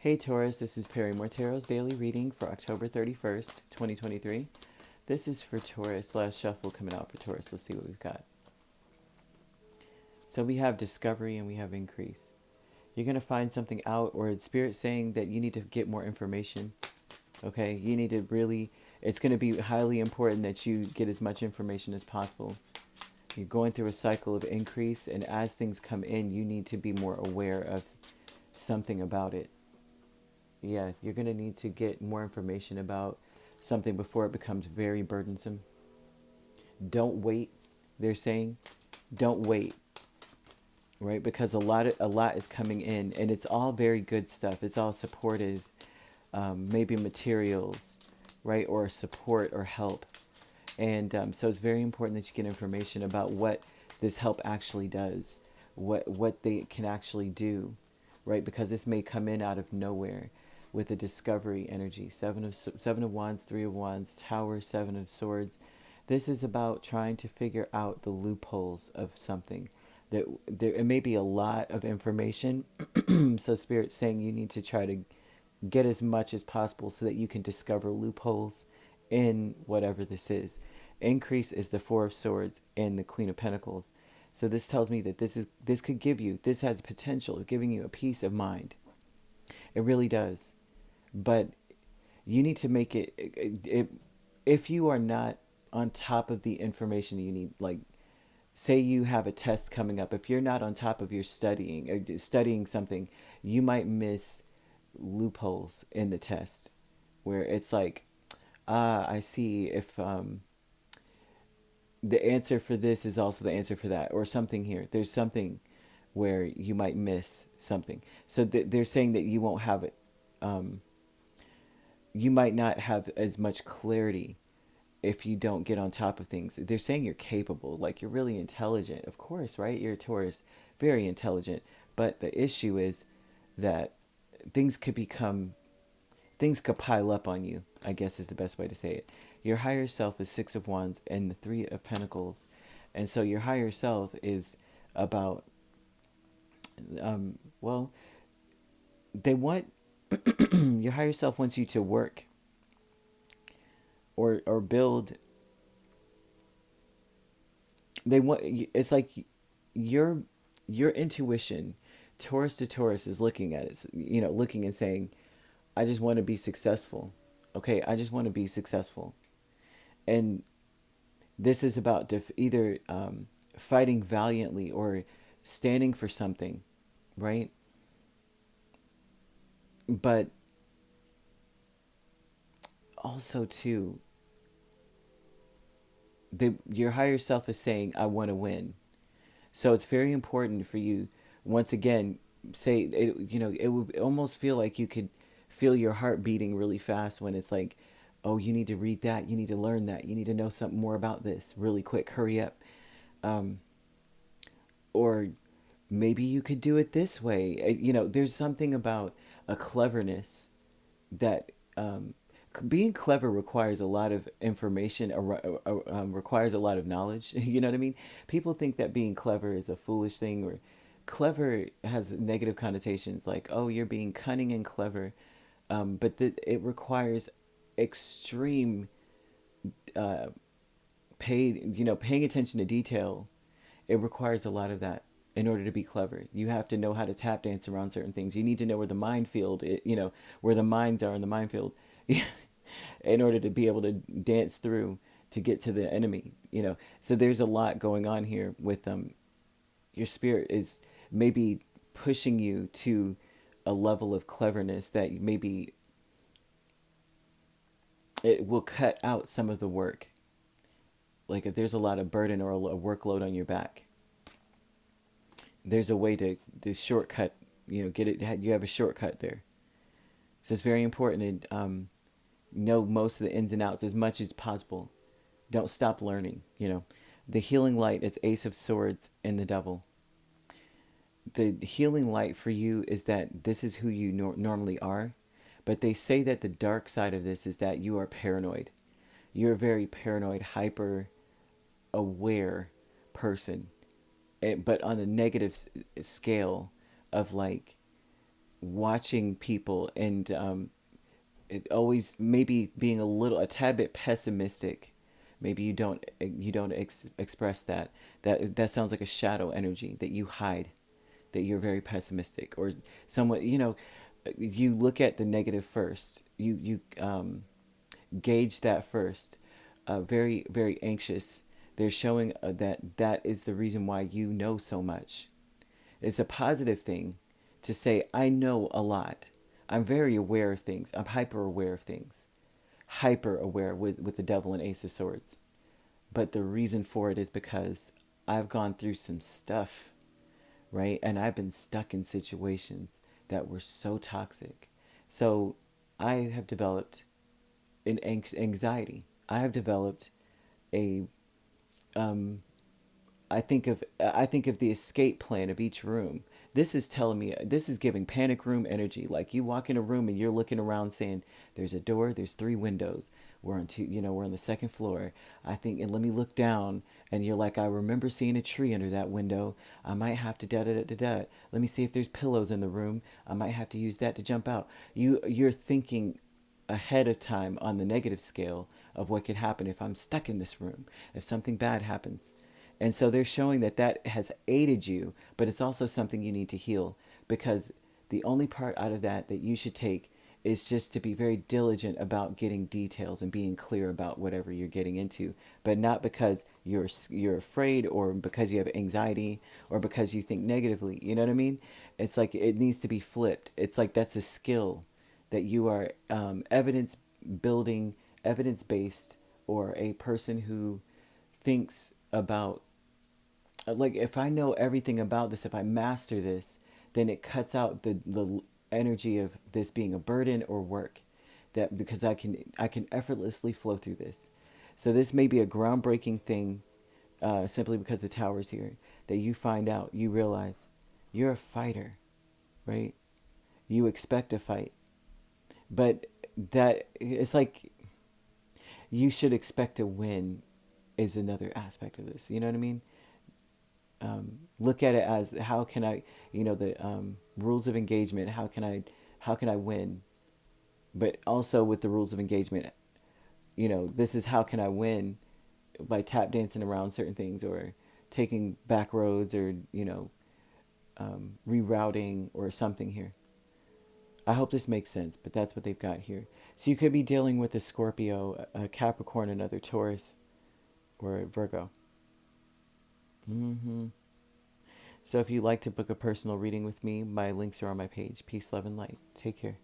Hey Taurus, this is Perrymore Tarot's daily reading for October 31st, 2023. This is for Taurus. Last shuffle coming out for Taurus. Let's see what we've got. So we have discovery and we have increase. You're going to find something out, or it's spirit saying that you need to get more information. Okay, you need to really, it's going to be highly important that you get as much information as possible. You're going through a cycle of increase, and as things come in, you need to be more aware of something about it. Yeah, you're going to need to get more information about something before it becomes very burdensome. Don't wait, they're saying. Don't wait, right? Because a lot is coming in, and it's all very good stuff. It's all supportive, maybe materials, right? Or support or help. And so it's very important that you get information about what this help actually does, what they can actually do, right? Because this may come in out of nowhere with the discovery energy. Seven of Wands, Three of Wands, Tower, Seven of Swords. This is about trying to figure out the loopholes of something. It may be a lot of information. So Spirit's saying you need to try to get as much as possible so that you can discover loopholes in whatever this is. Increase is the Four of Swords and the Queen of Pentacles. So this tells me that this could give you, this has potential of giving you a peace of mind. It really does. But you need to make it, if you are not on top of the information you need, like say you have a test coming up, if you're not on top of your studying something, you might miss loopholes in the test where it's like, I see if the answer for this is also the answer for that, or something here. There's something where you might miss something. So they're saying that you won't have it. You might not have as much clarity if you don't get on top of things. They're saying you're capable, like you're really intelligent. Of course, right? You're a Taurus, very intelligent. But the issue is that things could pile up on you, I guess is the best way to say it. Your higher self is Six of Wands and the Three of Pentacles. And so your higher self is about, well, they want, your higher self wants you to work or build. They want, it's like your intuition, Taurus to Taurus, is looking at it, looking and saying, I just want to be successful. Okay, I just want to be successful. And this is about either fighting valiantly or standing for something, right? But also, too, your higher self is saying, I want to win. So it's very important for you, once again, say, it would almost feel like you could feel your heart beating really fast when it's like, oh, you need to read that, you need to learn that, you need to know something more about this really quick, hurry up. Or maybe you could do it this way. There's something about a cleverness that being clever requires a lot of information, requires a lot of knowledge. You know what I mean? People think that being clever is a foolish thing, or clever has negative connotations, like, oh, you're being cunning and clever. But it requires extreme paying attention to detail. It requires a lot of that in order to be clever. You have to know how to tap dance around certain things. You need to know where the minefield, where the mines are in the minefield, in order to be able to dance through to get to the enemy. So there's a lot going on here with your spirit is maybe pushing you to a level of cleverness that maybe it will cut out some of the work. Like if there's a lot of burden or a workload on your back, there's a way to shortcut, get it. You have a shortcut there. So it's very important to know most of the ins and outs as much as possible. Don't stop learning. The healing light is Ace of Swords and the Devil. The healing light for you is that this is who you normally are. But they say that the dark side of this is that you are paranoid. You're a very paranoid, hyper aware person. But on a negative scale of like watching people and it always maybe being a tad bit pessimistic. Maybe you don't express that. That sounds like a shadow energy that you hide, that you're very pessimistic or somewhat. You look at the negative first. You gauge that first. Very very anxious. They're showing that is the reason why you know so much. It's a positive thing to say, I know a lot. I'm very aware of things. I'm hyper aware of things. Hyper aware with the devil and ace of swords. But the reason for it is because I've gone through some stuff, right? And I've been stuck in situations that were so toxic. So I have developed an anxiety. I have developed a I think of the escape plan of each room. This is telling me, this is giving panic room energy. Like you walk in a room and you're looking around saying, there's a door, there's 3 windows. We're on the second floor. I think, and let me look down. And you're like, I remember seeing a tree under that window. I might have to da da da da da. Let me see if there's pillows in the room. I might have to use that to jump out. You're thinking ahead of time on the negative scale of what could happen if I'm stuck in this room, if something bad happens. And so they're showing that has aided you, but it's also something you need to heal, because the only part out of that you should take is just to be very diligent about getting details and being clear about whatever you're getting into, but not because you're afraid or because you have anxiety or because you think negatively. You know what I mean? It's like it needs to be flipped. It's like that's a skill that you are evidence building, evidence based, or a person who thinks about, like, if I know everything about this, if I master this, then it cuts out the energy of this being a burden or work, that because I can effortlessly flow through this. So this may be a groundbreaking thing, simply because the tower's here, that you find out, you realize you're a fighter, right? You expect a fight, but that it's like you should expect to win is another aspect of this. You know what I mean? Look at it as, how can I, the rules of engagement. How can I win? But also with the rules of engagement, this is how can I win, by tap dancing around certain things or taking back roads or rerouting or something here. I hope this makes sense, but that's what they've got here. So you could be dealing with a Scorpio, a Capricorn, another Taurus, or a Virgo. So if you'd like to book a personal reading with me, my links are on my page. Peace, love, and light. Take care.